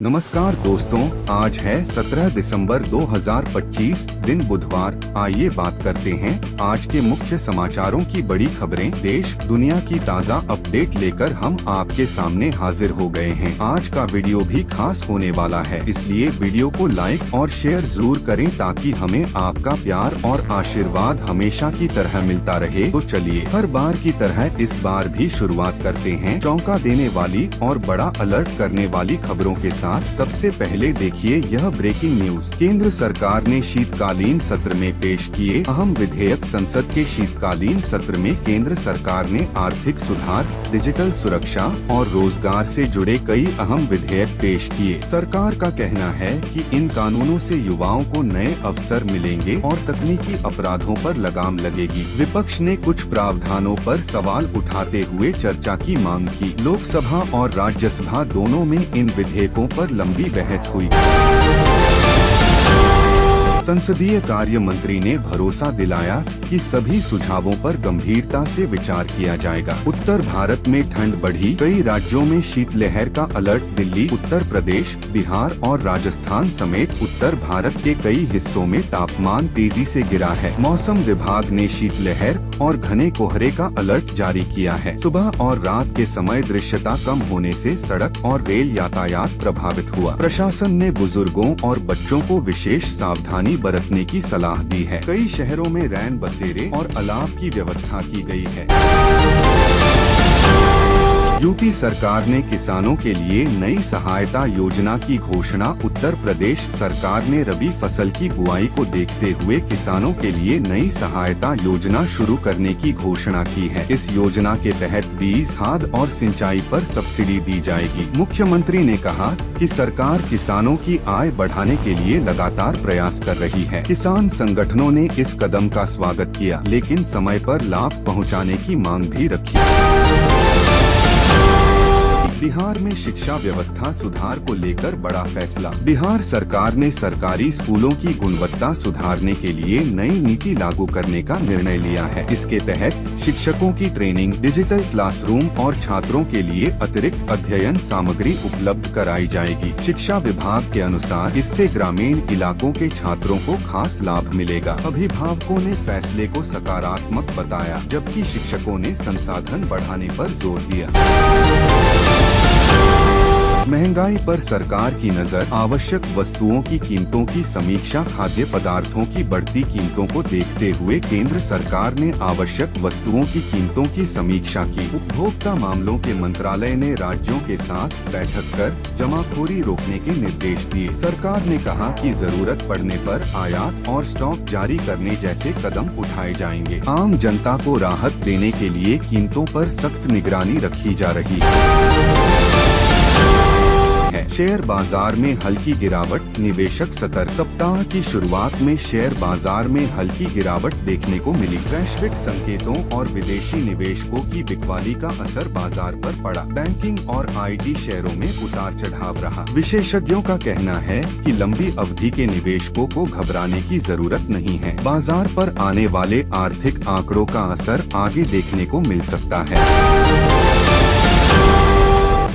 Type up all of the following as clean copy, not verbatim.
नमस्कार दोस्तों, आज है 17 दिसंबर 2025 दिन बुधवार। आइए बात करते हैं आज के मुख्य समाचारों की बड़ी खबरें। देश दुनिया की ताज़ा अपडेट लेकर हम आपके सामने हाजिर हो गए हैं। आज का वीडियो भी खास होने वाला है, इसलिए वीडियो को लाइक और शेयर जरूर करें ताकि हमें आपका प्यार और आशीर्वाद हमेशा की तरह मिलता रहे। तो चलिए हर बार की तरह इस बार भी शुरुआत करते हैं चौंका देने वाली और बड़ा अलर्ट करने वाली खबरों के साथ। सबसे पहले देखिए यह ब्रेकिंग न्यूज। केंद्र सरकार ने शीतकालीन सत्र में पेश किए अहम विधेयक। संसद के शीतकालीन सत्र में केंद्र सरकार ने आर्थिक सुधार, डिजिटल सुरक्षा और रोजगार से जुड़े कई अहम विधेयक पेश किए। सरकार का कहना है कि इन कानूनों से युवाओं को नए अवसर मिलेंगे और तकनीकी अपराधों पर लगाम लगेगी। विपक्ष ने कुछ प्रावधानों पर सवाल उठाते हुए चर्चा की मांग की। लोकसभा और राज्यसभा दोनों में इन विधेयकों पर लंबी बहस हुई। संसदीय कार्य मंत्री ने भरोसा दिलाया कि सभी सुझावों पर गंभीरता से विचार किया जाएगा। उत्तर भारत में ठंड बढ़ी, कई राज्यों में शीतलहर का अलर्ट। दिल्ली, उत्तर प्रदेश, बिहार और राजस्थान समेत उत्तर भारत के कई हिस्सों में तापमान तेजी से गिरा है। मौसम विभाग ने शीतलहर और घने कोहरे का अलर्ट जारी किया है। सुबह और रात के समय दृश्यता कम होने से सड़क और रेल यातायात प्रभावित हुआ। प्रशासन ने बुजुर्गों और बच्चों को विशेष सावधानी बरतने की सलाह दी है। कई शहरों में रैन बसेरे और अलाव की व्यवस्था की गई है। यूपी सरकार ने किसानों के लिए नई सहायता योजना की घोषणा। उत्तर प्रदेश सरकार ने रबी फसल की बुआई को देखते हुए किसानों के लिए नई सहायता योजना शुरू करने की घोषणा की है। इस योजना के तहत बीज, खाद और सिंचाई पर सब्सिडी दी जाएगी। मुख्यमंत्री ने कहा कि सरकार किसानों की आय बढ़ाने के लिए लगातार प्रयास कर रही है। किसान संगठनों ने इस कदम का स्वागत किया, लेकिन समय पर लाभ पहुंचाने की मांग भी रखी। बिहार में शिक्षा व्यवस्था सुधार को लेकर बड़ा फैसला। बिहार सरकार ने सरकारी स्कूलों की गुणवत्ता सुधारने के लिए नई नीति लागू करने का निर्णय लिया है। इसके तहत शिक्षकों की ट्रेनिंग, डिजिटल क्लासरूम और छात्रों के लिए अतिरिक्त अध्ययन सामग्री उपलब्ध कराई जाएगी। शिक्षा विभाग के अनुसार इससे ग्रामीण इलाकों के छात्रों को खास लाभ मिलेगा। अभिभावकों ने फैसले को सकारात्मक बताया, जबकि शिक्षकों ने संसाधन बढ़ाने पर जोर दिया। महंगाई पर सरकार की नजर। आवश्यक वस्तुओं की कीमतों की समीक्षा। खाद्य पदार्थों की बढ़ती कीमतों को देखते हुए केंद्र सरकार ने आवश्यक वस्तुओं की कीमतों की समीक्षा की। उपभोक्ता मामलों के मंत्रालय ने राज्यों के साथ बैठक कर जमाखोरी रोकने के निर्देश दिए। सरकार ने कहा कि जरूरत पड़ने पर आयात और स्टॉक जारी करने जैसे कदम उठाए जाएंगे। आम जनता को राहत देने के लिए कीमतों पर सख्त निगरानी रखी जा रही है। शेयर बाजार में हल्की गिरावट, निवेशक सतर्क। सप्ताह की शुरुआत में शेयर बाजार में हल्की गिरावट देखने को मिली। वैश्विक संकेतों और विदेशी निवेशकों की बिकवाली का असर बाजार पर पड़ा। बैंकिंग और आईटी शेयरों में उतार चढ़ाव रहा। विशेषज्ञों का कहना है कि लंबी अवधि के निवेशकों को घबराने की जरूरत नहीं है। बाजार पर आने वाले आर्थिक आंकड़ों का असर आगे देखने को मिल सकता है।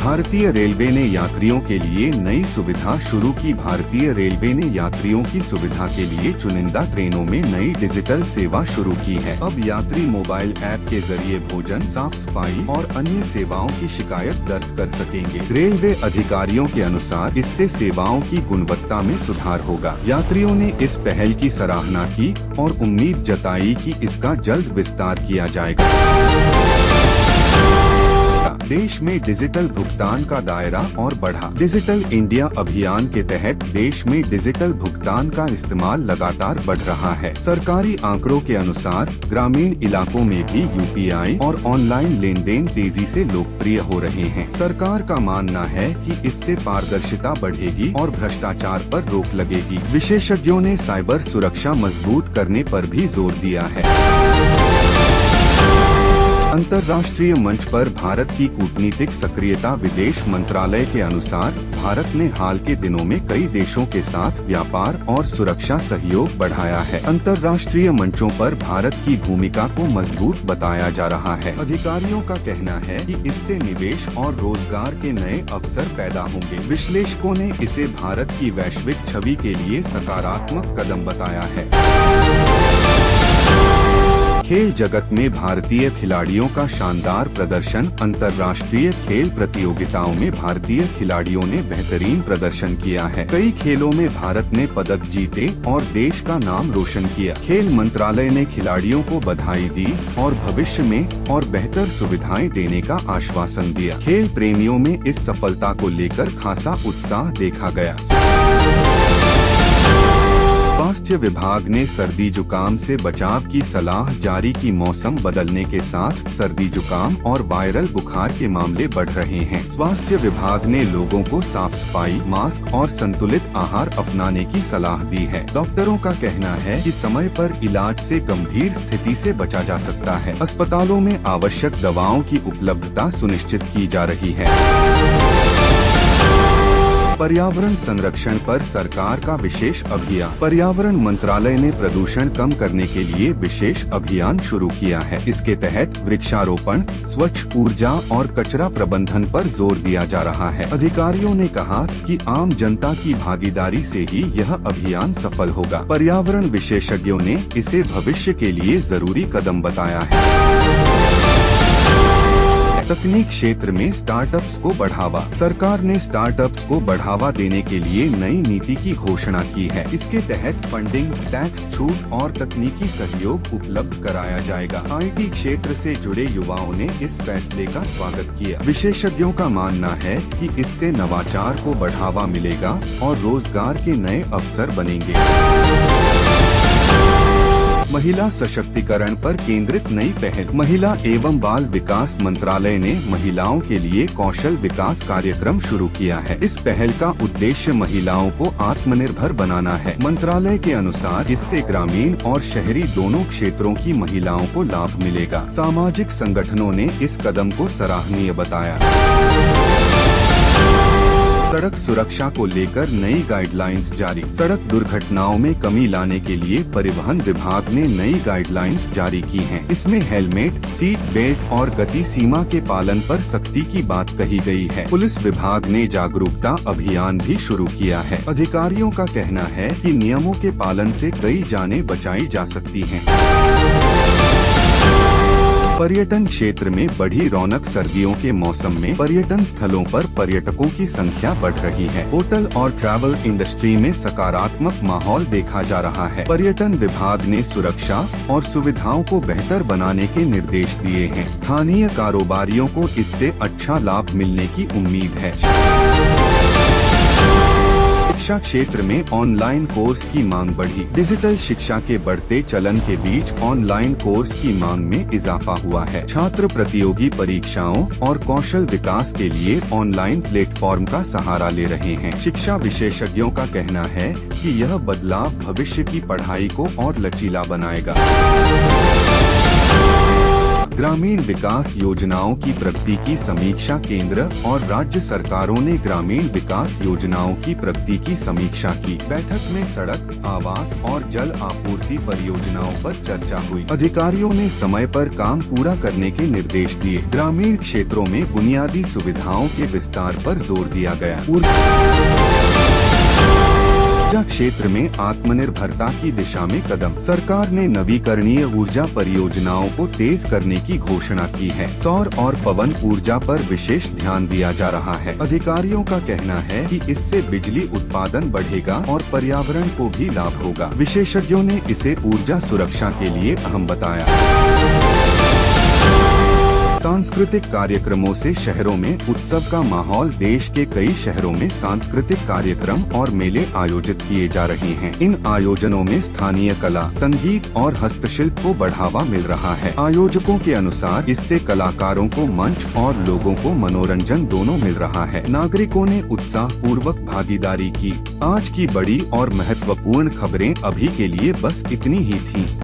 भारतीय रेलवे ने यात्रियों के लिए नई सुविधा शुरू की। भारतीय रेलवे ने यात्रियों की सुविधा के लिए चुनिंदा ट्रेनों में नई डिजिटल सेवा शुरू की है। अब यात्री मोबाइल ऐप के जरिए भोजन, साफ सफाई और अन्य सेवाओं की शिकायत दर्ज कर सकेंगे। रेलवे अधिकारियों के अनुसार इससे सेवाओं की गुणवत्ता में सुधार होगा। यात्रियों ने इस पहल की सराहना की और उम्मीद जताई कि इसका जल्द विस्तार किया जाएगा। देश में डिजिटल भुगतान का दायरा और बढ़ा। डिजिटल इंडिया अभियान के तहत देश में डिजिटल भुगतान का इस्तेमाल लगातार बढ़ रहा है। सरकारी आंकड़ों के अनुसार ग्रामीण इलाकों में भी यूपीआई और ऑनलाइन लेन-देन तेजी से लोकप्रिय हो रहे हैं। सरकार का मानना है कि इससे पारदर्शिता बढ़ेगी और भ्रष्टाचार पर रोक लगेगी। विशेषज्ञों ने साइबर सुरक्षा मजबूत करने पर भी जोर दिया है। अंतर्राष्ट्रीय मंच पर भारत की कूटनीतिक सक्रियता। विदेश मंत्रालय के अनुसार भारत ने हाल के दिनों में कई देशों के साथ व्यापार और सुरक्षा सहयोग बढ़ाया है। अंतर्राष्ट्रीय मंचों पर भारत की भूमिका को मजबूत बताया जा रहा है। अधिकारियों का कहना है कि इससे निवेश और रोजगार के नए अवसर पैदा होंगे। विश्लेषकों ने इसे भारत की वैश्विक छवि के लिए सकारात्मक कदम बताया है। खेल जगत में भारतीय खिलाड़ियों का शानदार प्रदर्शन। अंतर्राष्ट्रीय खेल प्रतियोगिताओं में भारतीय खिलाड़ियों ने बेहतरीन प्रदर्शन किया है। कई खेलों में भारत ने पदक जीते और देश का नाम रोशन किया। खेल मंत्रालय ने खिलाड़ियों को बधाई दी और भविष्य में और बेहतर सुविधाएं देने का आश्वासन दिया। खेल प्रेमियों में इस सफलता को लेकर खासा उत्साह देखा गया। स्वास्थ्य विभाग ने सर्दी जुकाम से बचाव की सलाह जारी की। मौसम बदलने के साथ सर्दी जुकाम और वायरल बुखार के मामले बढ़ रहे हैं। स्वास्थ्य विभाग ने लोगों को साफ सफाई, मास्क और संतुलित आहार अपनाने की सलाह दी है। डॉक्टरों का कहना है कि समय पर इलाज से गंभीर स्थिति से बचा जा सकता है। अस्पतालों में आवश्यक दवाओं की उपलब्धता सुनिश्चित की जा रही है। पर्यावरण संरक्षण पर सरकार का विशेष अभियान। पर्यावरण मंत्रालय ने प्रदूषण कम करने के लिए विशेष अभियान शुरू किया है। इसके तहत वृक्षारोपण, स्वच्छ ऊर्जा और कचरा प्रबंधन पर जोर दिया जा रहा है। अधिकारियों ने कहा कि आम जनता की भागीदारी से ही यह अभियान सफल होगा। पर्यावरण विशेषज्ञों ने इसे भविष्य के लिए जरूरी कदम बताया है। तकनीक क्षेत्र में स्टार्टअप्स को बढ़ावा। सरकार ने स्टार्टअप्स को बढ़ावा देने के लिए नई नीति की घोषणा की है। इसके तहत फंडिंग, टैक्स छूट और तकनीकी सहयोग उपलब्ध कराया जाएगा। आईटी क्षेत्र से जुड़े युवाओं ने इस फैसले का स्वागत किया। विशेषज्ञों का मानना है कि इससे नवाचार को बढ़ावा मिलेगा और रोजगार के नए अवसर बनेंगे। महिला सशक्तिकरण पर केंद्रित नई पहल। महिला एवं बाल विकास मंत्रालय ने महिलाओं के लिए कौशल विकास कार्यक्रम शुरू किया है। इस पहल का उद्देश्य महिलाओं को आत्मनिर्भर बनाना है। मंत्रालय के अनुसार इससे ग्रामीण और शहरी दोनों क्षेत्रों की महिलाओं को लाभ मिलेगा। सामाजिक संगठनों ने इस कदम को सराहनीय बताया। सड़क सुरक्षा को लेकर नई गाइडलाइंस जारी। सड़क दुर्घटनाओं में कमी लाने के लिए परिवहन विभाग ने नई गाइडलाइंस जारी की हैं। इसमें हेलमेट, सीट बेल्ट और गति सीमा के पालन पर सख्ती की बात कही गई है। पुलिस विभाग ने जागरूकता अभियान भी शुरू किया है। अधिकारियों का कहना है कि नियमों के पालन से कई जानें बचाई जा सकती हैं। पर्यटन क्षेत्र में बढ़ी रौनक। सर्दियों के मौसम में पर्यटन स्थलों पर पर्यटकों की संख्या बढ़ रही है। होटल और ट्रैवल इंडस्ट्री में सकारात्मक माहौल देखा जा रहा है। पर्यटन विभाग ने सुरक्षा और सुविधाओं को बेहतर बनाने के निर्देश दिए हैं। स्थानीय कारोबारियों को इससे अच्छा लाभ मिलने की उम्मीद है। शिक्षा क्षेत्र में ऑनलाइन कोर्स की मांग बढ़ी। डिजिटल शिक्षा के बढ़ते चलन के बीच ऑनलाइन कोर्स की मांग में इजाफा हुआ है। छात्र प्रतियोगी परीक्षाओं और कौशल विकास के लिए ऑनलाइन प्लेटफॉर्म का सहारा ले रहे हैं। शिक्षा विशेषज्ञों का कहना है कि यह बदलाव भविष्य की पढ़ाई को और लचीला बनाएगा। ग्रामीण विकास योजनाओं की प्रगति की समीक्षा। केंद्र और राज्य सरकारों ने ग्रामीण विकास योजनाओं की प्रगति की समीक्षा की। बैठक में सड़क, आवास और जल आपूर्ति परियोजनाओं पर चर्चा हुई। अधिकारियों ने समय पर काम पूरा करने के निर्देश दिए। ग्रामीण क्षेत्रों में बुनियादी सुविधाओं के विस्तार पर जोर दिया गया। ऊर्जा क्षेत्र में आत्मनिर्भरता की दिशा में कदम। सरकार ने नवीकरणीय ऊर्जा परियोजनाओं को तेज करने की घोषणा की है। सौर और पवन ऊर्जा पर विशेष ध्यान दिया जा रहा है। अधिकारियों का कहना है कि इससे बिजली उत्पादन बढ़ेगा और पर्यावरण को भी लाभ होगा। विशेषज्ञों ने इसे ऊर्जा सुरक्षा के लिए अहम बताया। सांस्कृतिक कार्यक्रमों से शहरों में उत्सव का माहौल। देश के कई शहरों में सांस्कृतिक कार्यक्रम और मेले आयोजित किए जा रहे हैं। इन आयोजनों में स्थानीय कला, संगीत और हस्तशिल्प को बढ़ावा मिल रहा है। आयोजकों के अनुसार इससे कलाकारों को मंच और लोगों को मनोरंजन दोनों मिल रहा है। नागरिकों ने उत्साह पूर्वक भागीदारी की। आज की बड़ी और महत्वपूर्ण खबरें अभी के लिए बस इतनी ही थीं।